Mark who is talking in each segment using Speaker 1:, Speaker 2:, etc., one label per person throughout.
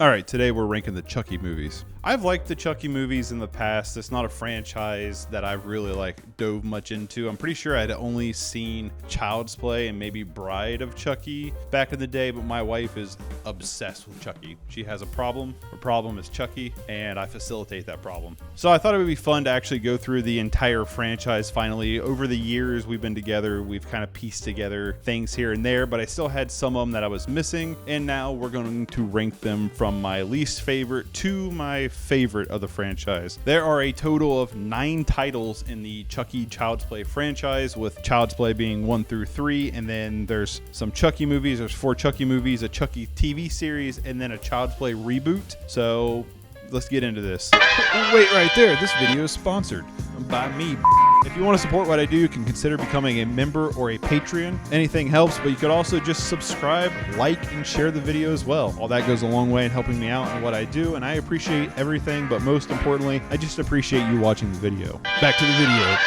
Speaker 1: All right, today we're ranking the Chucky movies. I've liked the Chucky movies in the past. It's not a franchise that I've really dove much into. I'm pretty sure I'd only seen Child's Play and maybe Bride of Chucky back in the day, but my wife is obsessed with Chucky. She has a problem. Her problem is Chucky, and I facilitate that problem. So I thought it would be fun to actually go through the entire franchise finally. Over the years we've been together, we've kind of pieced together things here and there, but I still had some of them that I was missing, and now we're going to rank them from my least favorite to my favorite of the franchise. There are a total of 9 titles in the Chucky Child's Play franchise, with Child's Play being 1 through 3, and then there's some Chucky movies. There's 4 Chucky movies, a Chucky TV series, and then a Child's Play reboot. So let's get into this. Wait, right there. This video is sponsored by me. If you want to support what I do, you can consider becoming a member or a Patreon. Anything helps, but you could also just subscribe, like, and share the video as well. All that goes a long way in helping me out in what I do, and I appreciate everything, but most importantly, I just appreciate you watching the video. Back to the video.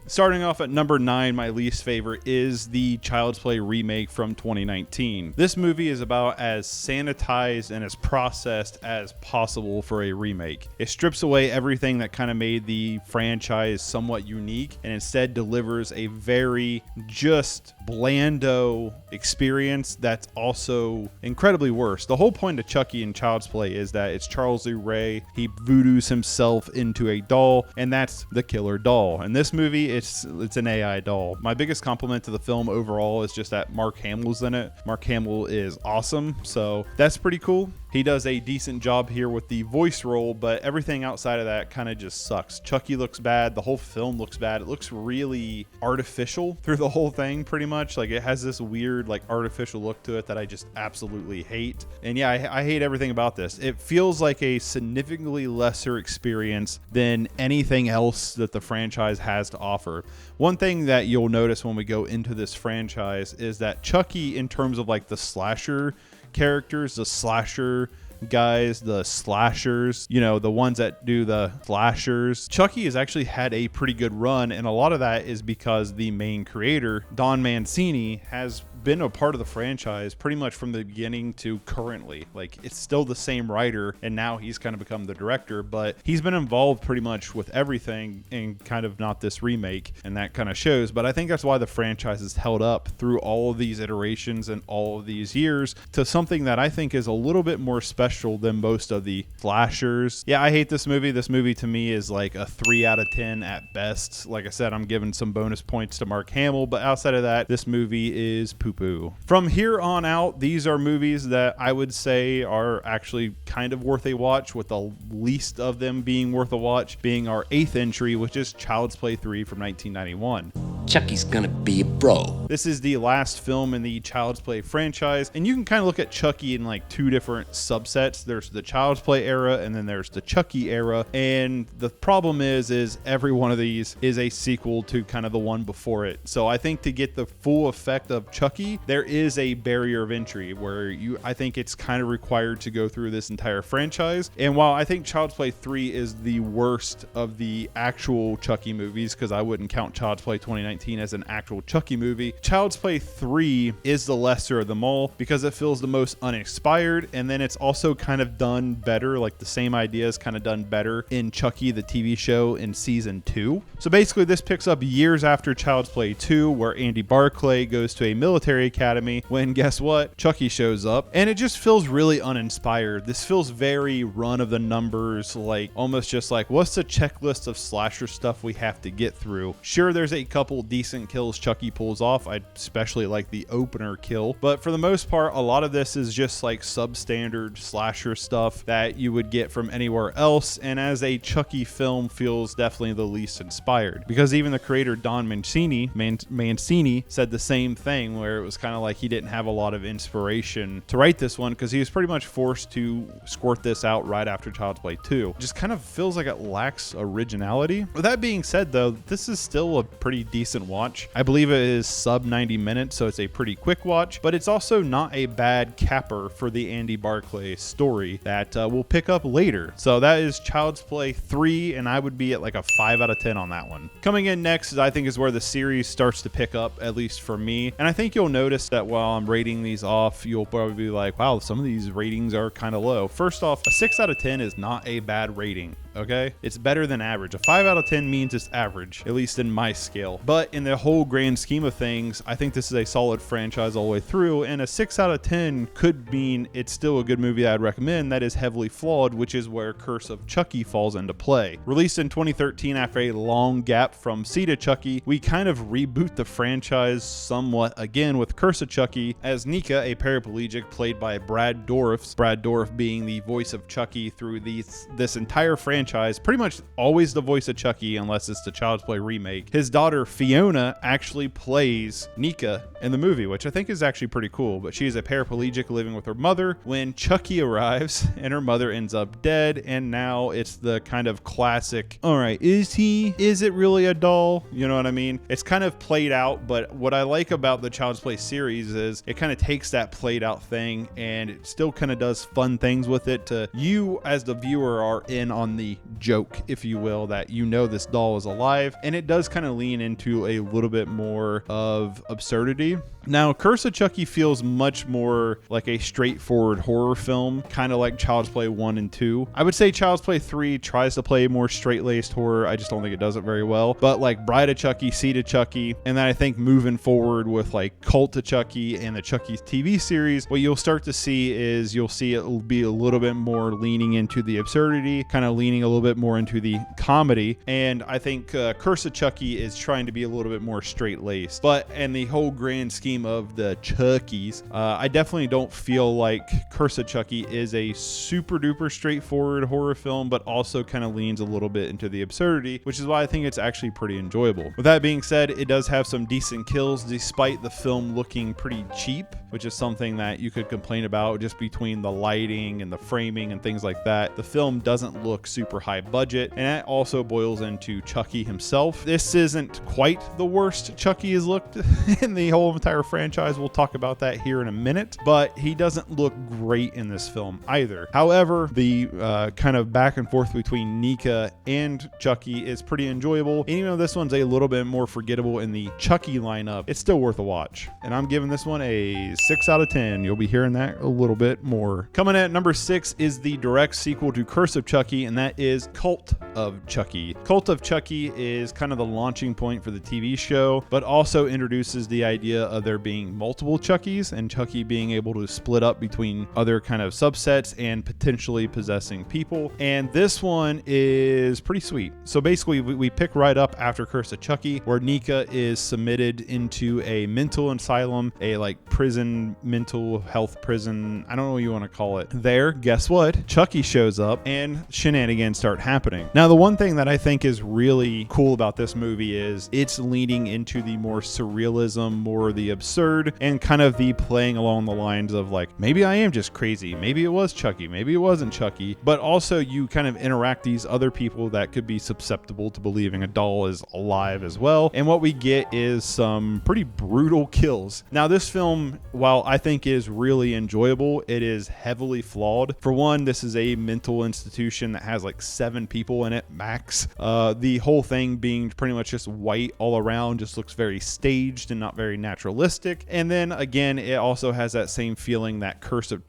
Speaker 1: Starting off at number 9, my least favorite is the Child's Play remake from 2019. This movie is about as sanitized and as processed as possible for a remake. It strips away everything that kind of made the franchise somewhat unique and instead delivers a very just blando experience that's also incredibly worse. The whole point of Chucky and Child's Play is that it's Charles Lee Ray. He voodoos himself into a doll, and that's the killer doll. In this movie, it's an AI doll. My biggest compliment to the film overall is just that Mark Hamill's in it. Mark Hamill is awesome, so that's pretty cool. He does a decent job here with the voice role, but everything outside of that kind of just sucks. Chucky looks bad. The whole film looks bad. It looks really artificial through the whole thing, pretty much. Like, it has this weird, artificial look to it that I just absolutely hate. And yeah, I hate everything about this. It feels like a significantly lesser experience than anything else that the franchise has to offer. One thing that you'll notice when we go into this franchise is that Chucky, in terms of the slasher characters, the slasher guys, the slashers, the ones that do the slashers, Chucky has actually had a pretty good run, and a lot of that is because the main creator, Don Mancini, has been a part of the franchise pretty much from the beginning to currently. It's still the same writer, and now he's kind of become the director, but he's been involved pretty much with everything, and kind of not this remake, and that kind of shows. But I think that's why the franchise has held up through all of these iterations and all of these years to something that I think is a little bit more special than most of the slashers. Yeah, I hate this movie. This movie to me is a 3 out of 10 at best. Like I said, I'm giving some bonus points to Mark Hamill, but outside of that, this movie is poo-poo. From here on out, these are movies that I would say are actually kind of worth a watch, with the least of them being worth a watch being our 8th entry, which is Child's Play 3 from 1991.
Speaker 2: Chucky's gonna be a bro.
Speaker 1: This is the last film in the Child's Play franchise, and you can kind of look at Chucky in 2 different subsets. There's the Child's Play era, and then there's the Chucky era, and the problem is every one of these is a sequel to kind of the one before it. So I think to get the full effect of Chucky, there is a barrier of entry where I think it's kind of required to go through this entire franchise. And while I think Child's Play 3 is the worst of the actual Chucky movies, because I wouldn't count Child's Play 2019 as an actual Chucky movie, Child's Play 3 is the lesser of them all because it feels the most uninspired, and then it's also kind of done better. The same idea is kind of done better in Chucky the TV show in season 2. So basically this picks up years after Child's Play 2, where Andy Barclay goes to a military academy when, guess what, Chucky shows up, and it just feels really uninspired. This feels very run of the numbers, almost just what's the checklist of slasher stuff we have to get through. Sure, there's a couple decent kills Chucky pulls off. I especially like the opener kill, but for the most part, a lot of this is just substandard slasher stuff that you would get from anywhere else, and as a Chucky film feels definitely the least inspired, because even the creator Don Mancini said the same thing, where it was kind of he didn't have a lot of inspiration to write this one because he was pretty much forced to squirt this out right after Child's Play 2. Just kind of feels like it lacks originality. With that being said, though, this is still a pretty decent decent watch. I believe it is sub 90 minutes, so it's a pretty quick watch, but it's also not a bad capper for the Andy Barclay story that we'll pick up later. So that is Child's Play 3, and I would be at like a 5 out of 10 on that one. Coming in next I think is where the series starts to pick up, at least for me. And I think you'll notice that while I'm rating these off, you'll probably be like, wow, some of these ratings are kind of low. First off, a 6 out of 10 is not a bad rating. Okay, it's better than average. A 5 out of 10 means it's average, at least in my scale. But in the whole grand scheme of things, I think this is a solid franchise all the way through, and a 6 out of 10 could mean it's still a good movie that I'd recommend that is heavily flawed, which is where Curse of Chucky falls into play. Released in 2013 after a long gap from C to Chucky, we kind of reboot the franchise somewhat again with Curse of Chucky as Nika, a paraplegic played by Brad Dourif. Brad Dourif being the voice of Chucky through this entire franchise, pretty much always the voice of Chucky unless it's the Child's Play remake. His daughter Fiona actually plays Nika in the movie, which I think is actually pretty cool, but she is a paraplegic living with her mother when Chucky arrives and her mother ends up dead, and now it's the kind of classic, all right, is it really a doll? You know what I mean? It's kind of played out, but what I like about the Child's Play series is it kind of takes that played out thing and it still kind of does fun things with it to you as the viewer are in on the joke, if you will, that you know this doll is alive, and it does kind of lean into a little bit more of absurdity. Now, Curse of Chucky feels much more like a straightforward horror film, kind of like Child's Play 1 and 2. I would say Child's Play 3 tries to play more straight-laced horror. I just don't think it does it very well. But like Bride of Chucky, Seed of Chucky, and then I think moving forward with like Cult of Chucky and the Chucky TV series, what you'll start to see is you'll see it will be a little bit more leaning into the absurdity, kind of leaning a little bit more into the comedy. And I think Curse of Chucky is trying to be a little bit more straight-laced. But in the whole grand scheme of the Chuckies, I definitely don't feel like Curse of Chucky is a super duper straightforward horror film, but also kind of leans a little bit into the absurdity, which is why I think it's actually pretty enjoyable. With that being said, it does have some decent kills despite the film looking pretty cheap, which is something that you could complain about just between the lighting and the framing and things like that. The film doesn't look super high budget, and that also boils into Chucky himself. This isn't quite the worst Chucky has looked in the whole entire franchise. We'll talk about that here in a minute, but he doesn't look great in this film either. However, the kind of back and forth between Nika and Chucky is pretty enjoyable, and even though this one's a little bit more forgettable in the Chucky lineup, it's still worth a watch, and I'm giving this one a 6 out of 10. You'll be hearing that a little bit more. Coming in at number 6 is the direct sequel to Curse of Chucky, and that is Cult of Chucky. Cult of Chucky is kind of the launching point for the TV show, but also introduces the idea of there being multiple Chuckies and Chucky being able to split up between other kind of subsets and potentially possessing people. And this one is pretty sweet. So basically we pick right up after Curse of Chucky, where Nika is submitted into a mental asylum, a like prison, mental health prison, I don't know what you want to call it. There, guess what? Chucky shows up and shenanigans start happening. Now, the one thing that I think is really cool about this movie is it's leaning into the more surrealism, more the absurd, and kind of the playing along the lines of like, maybe I am just crazy, maybe it was Chucky, maybe it wasn't Chucky, but also you kind of interact these other people that could be susceptible to believing a doll is alive as well. And what we get is some pretty brutal kills. Now, this film, while I think is really enjoyable, it is heavily flawed. For one, this is a mental institution that has like 7 people in it max. The whole thing being pretty much just white all around, just looks very staged and not very naturalistic. And then again, it also has that same feeling that Curse of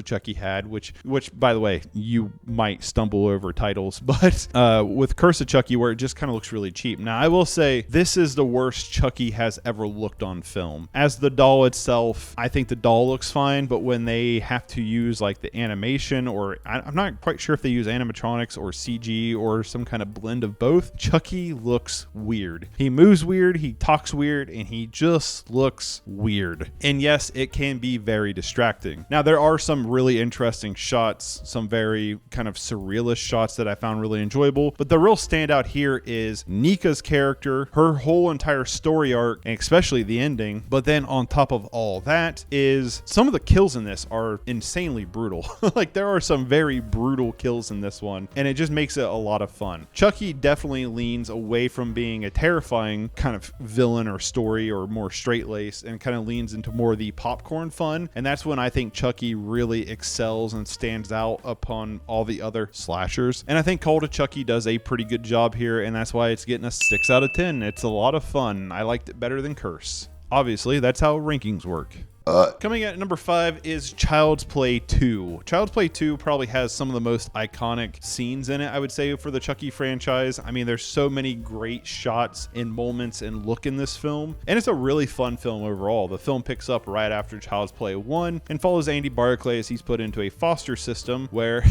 Speaker 1: Chucky had, which by the way, you might stumble over titles, but with Curse of Chucky, where it just kind of looks really cheap. Now, I will say this is the worst Chucky has ever looked on film. As the doll itself, I think the doll looks fine, but when they have to use like the animation, or I'm not quite sure if they use animatronics or CG or some kind of blend of both, Chucky looks weird. He moves weird, he talks weird, and he just looks weird. And yes, it can be very distracting. Now, there are some really interesting shots, some very kind of surrealist shots that I found really enjoyable, but the real standout here is Nika's character, her whole entire story arc, and especially the ending. But then on top of all that is some of the kills in this are insanely brutal. Like, there are some very brutal kills in this this one, and it just makes it a lot of fun. Chucky definitely leans away from being a terrifying kind of villain or story or more straight-laced and kind of leans into more of the popcorn fun, and that's when I think Chucky really excels and stands out upon all the other slashers. And I think Call to Chucky does a pretty good job here, and that's why it's getting a 6 out of 10. It's a lot of fun. I liked it better than Curse. Obviously, that's how rankings work. Coming at number 5 is Child's Play 2. Child's Play 2 probably has some of the most iconic scenes in it, I would say, for the Chucky franchise. I mean, there's so many great shots and moments and look in this film, and it's a really fun film overall. The film picks up right after Child's Play 1 and follows Andy Barclay as he's put into a foster system where,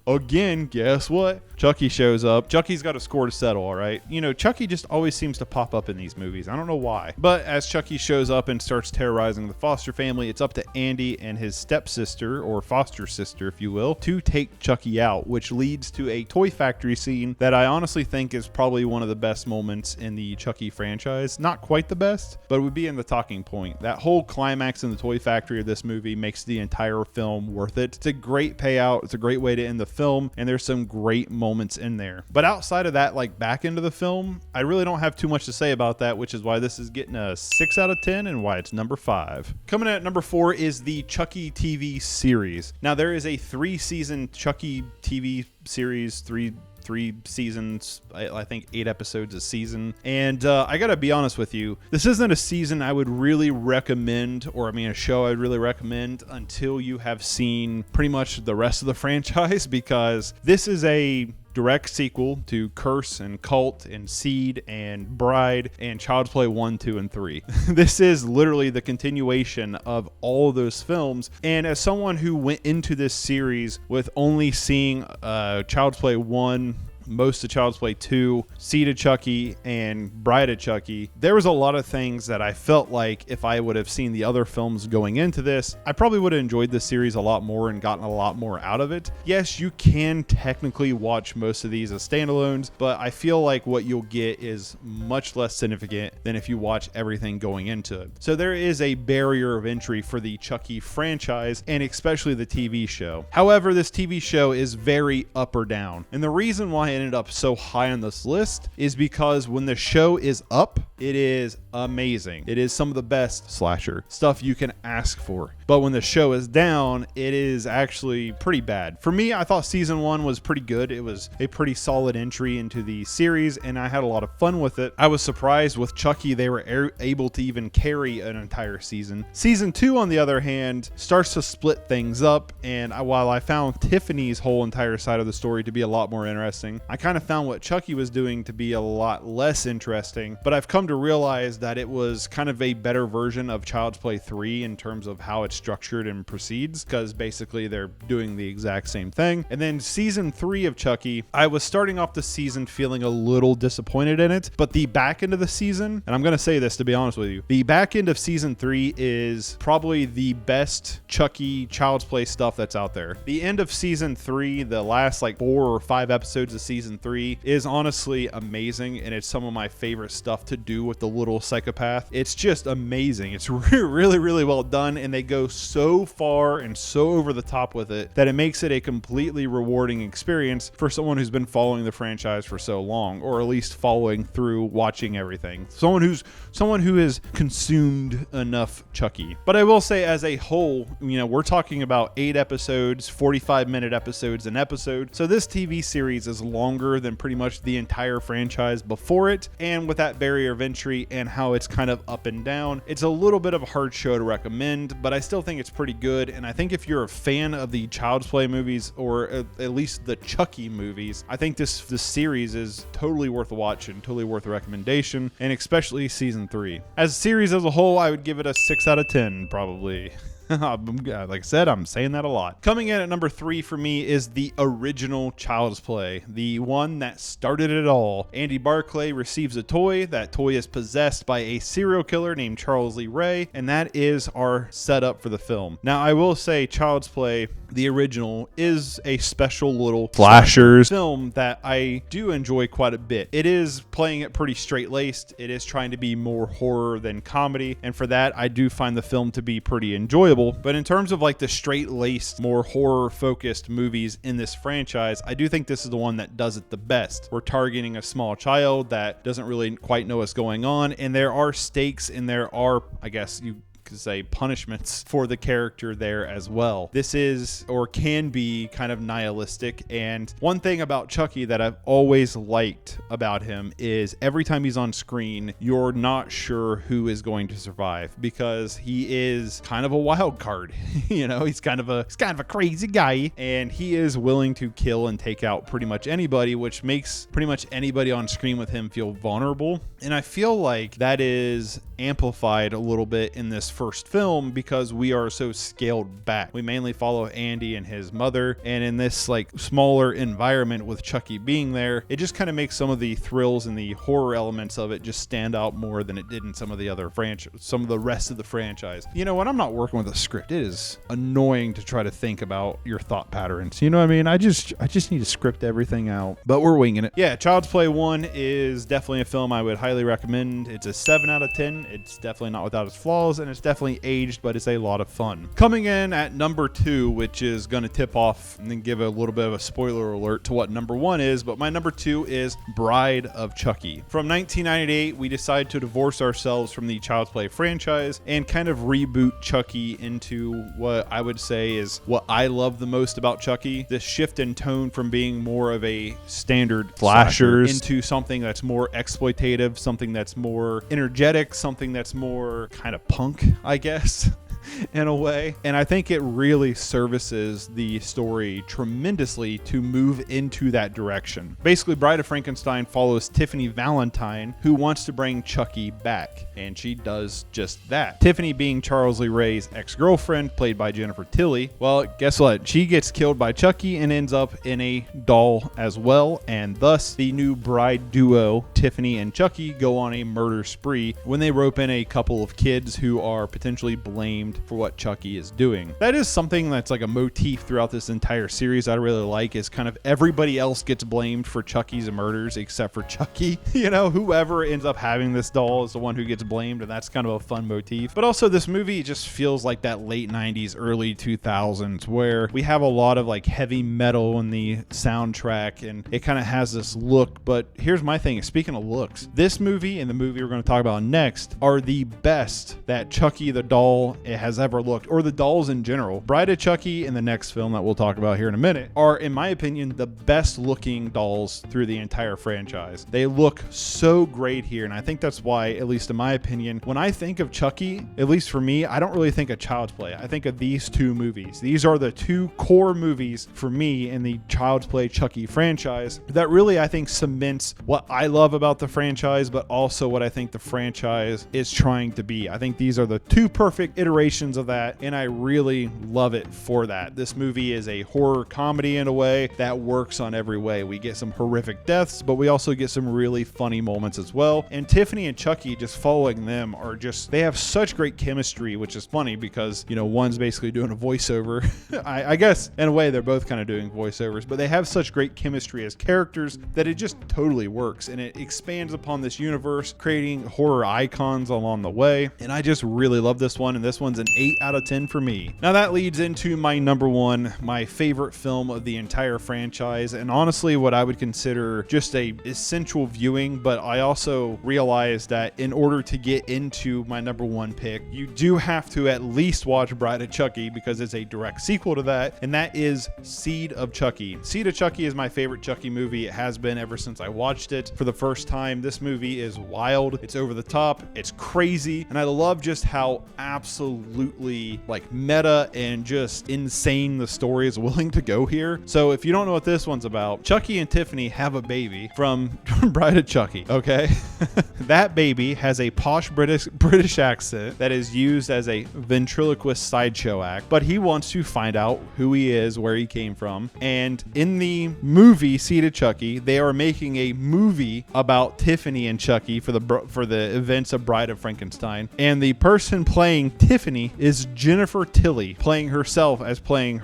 Speaker 1: again, guess what? Chucky shows up. Chucky's got a score to settle, all right? You know, Chucky just always seems to pop up in these movies. I don't know why. But as Chucky shows up and starts terrorizing the foster family, it's up to Andy and his stepsister, or foster sister if you will, to take Chucky out, which leads to a toy factory scene that I honestly think is probably one of the best moments in the Chucky franchise. Not quite the best, but it would be in the talking point. That whole climax in the toy factory of this movie makes the entire film worth it. It's a great payout. It's a great way to end the film, and there's some great moments in there. But outside of that, like back into the film, I really don't have too much to say about that, which is why this is getting a 6 out of 10 and why it's number 5. Coming at number 4 is the Chucky TV series. Now, there is a 3-season Chucky TV series, three seasons, I think 8 episodes a season. And I gotta be honest with you, this isn't a season I would really recommend, or I mean a show I'd really recommend until you have seen pretty much the rest of the franchise, because this is a direct sequel to Curse and Cult and Seed and Bride and Child's Play 1, 2, and 3. This is literally the continuation of all of those films. And as someone who went into this series with only seeing Child's Play 1, most of Child's Play 2, Seed of Chucky, and Bride of Chucky, there was a lot of things that I felt like if I would have seen the other films going into this, I probably would have enjoyed this series a lot more and gotten a lot more out of it. Yes, you can technically watch most of these as standalones, but I feel like what you'll get is much less significant than if you watch everything going into it. So there is a barrier of entry for the Chucky franchise, and especially the TV show. However, this TV show is very up or down, and the reason why ended up so high on this list is because when the show is up, it is amazing. It is some of the best slasher stuff you can ask for. But when the show is down, it is actually pretty bad. For me, I thought season 1 was pretty good. It was a pretty solid entry into the series, and I had a lot of fun with it. I was surprised with Chucky they were able to even carry an entire season. Season 2, on the other hand, starts to split things up, and while I found Tiffany's whole entire side of the story to be a lot more interesting, I kind of found what Chucky was doing to be a lot less interesting. But I've come to realize that it was kind of a better version of Child's Play 3 in terms of how it's structured and proceeds, because basically they're doing the exact same thing. And then season 3 of Chucky, I was starting off the season feeling a little disappointed in it, but the back end of the season, and I'm going to say this to be honest with you, the back end of season 3 is probably the best Chucky Child's Play stuff that's out there. The end of season 3, the last like 4 or 5 episodes of season 3 is honestly amazing, and it's some of my favorite stuff to do with the little psychopath. It's just amazing. It's really, really well done, and they go so far and so over the top with it that it makes it a completely rewarding experience for someone who's been following the franchise for so long, or at least following through, watching everything. Someone who has consumed enough Chucky. But I will say, as a whole, you know, we're talking about 8 episodes, 45-minute episodes an episode. So this TV series is longer than pretty much the entire franchise before it, and with that barrier of entry and how it's kind of up and down, it's a little bit of a hard show to recommend, but I still think it's pretty good. And I think if you're a fan of the Child's Play movies, or at least the Chucky movies, I think this series is totally worth a watch and totally worth a recommendation, and especially season 3. As a series as a whole, I would give it a 6 out of 10 probably. Like I said, I'm saying that a lot. Coming in at number 3 for me is the original Child's Play, the one that started it all. Andy Barclay receives a toy. That toy is possessed by a serial killer named Charles Lee Ray, and that is our setup for the film. Now, I will say Child's Play, the original, is a special little slashers film that I do enjoy quite a bit. It is playing it pretty straight-laced. It is trying to be more horror than comedy, and for that, I do find the film to be pretty enjoyable. But in terms of like the straight-laced, more horror-focused movies in this franchise, I do think this is the one that does it the best. We're targeting a small child that doesn't really quite know what's going on, and there are stakes and there are, I guess you could say, punishments for the character there as well. This is, or can be, kind of nihilistic. And one thing about Chucky that I've always liked about him is every time he's on screen, you're not sure who is going to survive, because he is kind of a wild card. You know, he's kind of a crazy guy, and he is willing to kill and take out pretty much anybody, which makes pretty much anybody on screen with him feel vulnerable. And I feel like that is amplified a little bit in this first film because we are so scaled back. We mainly follow Andy and his mother, and in this like smaller environment with Chucky being there, it just kind of makes some of the thrills and the horror elements of it just stand out more than it did in some of the other some of the rest of the franchise. You know, when I'm not working with a script, it is annoying to try to think about your thought patterns. You know what I mean? I just need to script everything out, but we're winging it. Yeah, Child's Play 1 is definitely a film I would highly recommend. It's a 7 out of 10. It's definitely not without its flaws, and it's definitely aged, but it's a lot of fun. Coming in at number 2, which is going to tip off and then give a little bit of a spoiler alert to what number 1 is, but my number 2 is Bride of Chucky. From 1998, we decided to divorce ourselves from the Child's Play franchise and kind of reboot Chucky into what I would say is what I love the most about Chucky. This shift in tone from being more of a standard slashers into something that's more exploitative, something that's more energetic, something that's more kind of punk, I guess. In a way. And I think it really services the story tremendously to move into that direction. Basically, Bride of Frankenstein follows Tiffany Valentine, who wants to bring Chucky back, and she does just that. Tiffany being Charles Lee Ray's ex-girlfriend, played by Jennifer Tilly. Well, guess what? She gets killed by Chucky and ends up in a doll as well, and thus the new bride duo, Tiffany and Chucky, go on a murder spree when they rope in a couple of kids who are potentially blamed for what Chucky is doing. That is something that's like a motif throughout this entire series I really like, is kind of everybody else gets blamed for Chucky's murders except for Chucky. You know, whoever ends up having this doll is the one who gets blamed, and that's kind of a fun motif. But also this movie just feels like that late 90s, early 2000s, where we have a lot of like heavy metal in the soundtrack, and it kind of has this look. But here's my thing, speaking of looks, this movie and the movie we're going to talk about next are the best that Chucky the doll has ever looked, or the dolls in general. Bride of Chucky and the next film that we'll talk about here in a minute are, in my opinion, the best looking dolls through the entire franchise. They look so great here, and I think that's why, at least in my opinion, when I think of Chucky, at least for me, I don't really think of Child's Play. I think of these two movies. These are the two core movies for me in the Child's Play Chucky franchise that really, I think, cements what I love about the franchise, but also what I think the franchise is trying to be. I think these are the two perfect iterations of that, and I really love it for that. This movie is a horror comedy in a way that works on every way. We get some horrific deaths, but we also get some really funny moments as well. And Tiffany and Chucky, just following them, are just, they have such great chemistry, which is funny because, you know, one's basically doing a voiceover. I guess in a way they're both kind of doing voiceovers, but they have such great chemistry as characters that it just totally works, and it expands upon this universe, creating horror icons along the way. And I just really love this one, and this one's an 8 out of 10 for me. Now that leads into my number 1, my favorite film of the entire franchise, and honestly what I would consider just a essential viewing, but I also realized that in order to get into my number 1 pick, you do have to at least watch Bride of Chucky because it's a direct sequel to that, and that is Seed of Chucky. Seed of Chucky is my favorite Chucky movie. It has been ever since I watched it for the first time. This movie is wild, it's over the top, it's crazy, and I love just how absolutely like meta and just insane the story is willing to go here. So if you don't know what this one's about, Chucky and Tiffany have a baby from Bride of Chucky, okay? That baby has a posh British accent that is used as a ventriloquist sideshow act, but he wants to find out who he is, where he came from. And in the movie Seed of Chucky, they are making a movie about Tiffany and Chucky for the events of Bride of Frankenstein, and the person playing Tiffany Tiffany is Jennifer Tilly playing herself as playing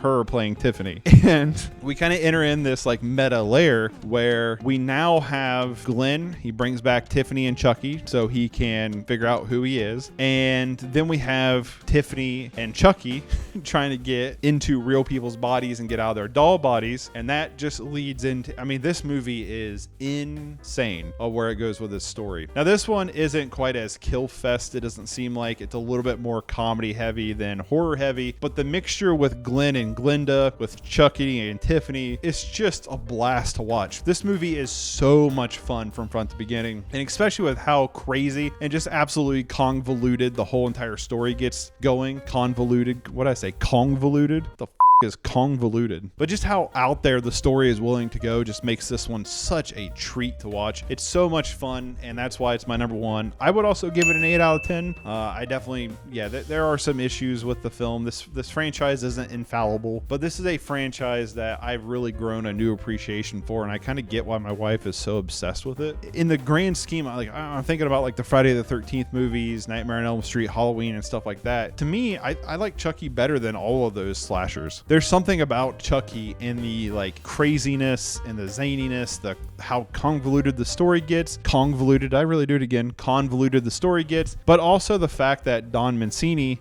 Speaker 1: Tiffany. And we kind of enter in this like meta layer where we now have Glenn. He brings back Tiffany and Chucky so he can figure out who he is. And then we have Tiffany and Chucky trying to get into real people's bodies and get out of their doll bodies. And that just leads into, I mean, this movie is insane of where it goes with this story. Now, this one isn't quite as kill fest. It doesn't seem like it's a little bit more comedy heavy than horror heavy, but the mixture with Glen and Glenda, with Chucky and Tiffany, it's just a blast to watch. This movie is so much fun from front to beginning, and especially with how crazy and just absolutely convoluted the whole entire story gets going. Convoluted, what did I say? Convoluted? The is convoluted, but just how out there the story is willing to go just makes this one such a treat to watch. It's so much fun, and that's why it's my number one. I would also give it an 8 out of 10. I definitely, there are some issues with the film. This franchise isn't infallible, but this is a franchise that I've really grown a new appreciation for, and I kind of get why my wife is so obsessed with it. In the grand scheme, I'm thinking about like the Friday the 13th movies, Nightmare on Elm Street, Halloween, and stuff like that. To me, I like Chucky better than all of those slashers. There's something about Chucky in the like craziness and the zaniness, how convoluted the story gets. Convoluted, I really do it again. Convoluted the story gets, but also the fact that Don Mancini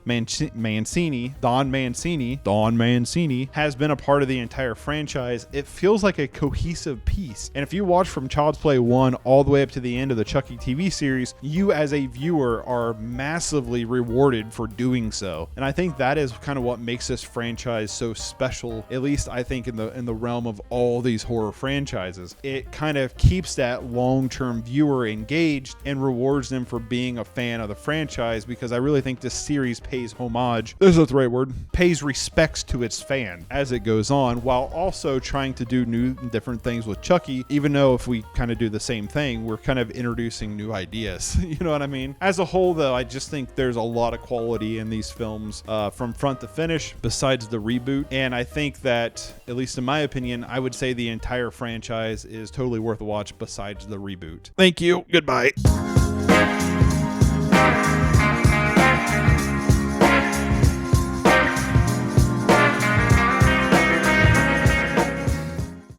Speaker 1: has been a part of the entire franchise. It feels like a cohesive piece. And if you watch from Child's Play 1 all the way up to the end of the Chucky TV series, you as a viewer are massively rewarded for doing so. And I think that is kind of what makes this franchise so special, at least I think in the realm of all these horror franchises. It kind of keeps that long-term viewer engaged and rewards them for being a fan of the franchise, because I really think this series pays homage, is that the right word? Pays respects to its fan as it goes on, while also trying to do new and different things with Chucky, even though if we kind of do the same thing, we're kind of introducing new ideas. You know what I mean? As a whole, though, I just think there's a lot of quality in these films from front to finish, besides the reboot. And I think that, at least in my opinion, I would say the entire franchise is totally worth a watch besides the reboot. Thank you. Goodbye.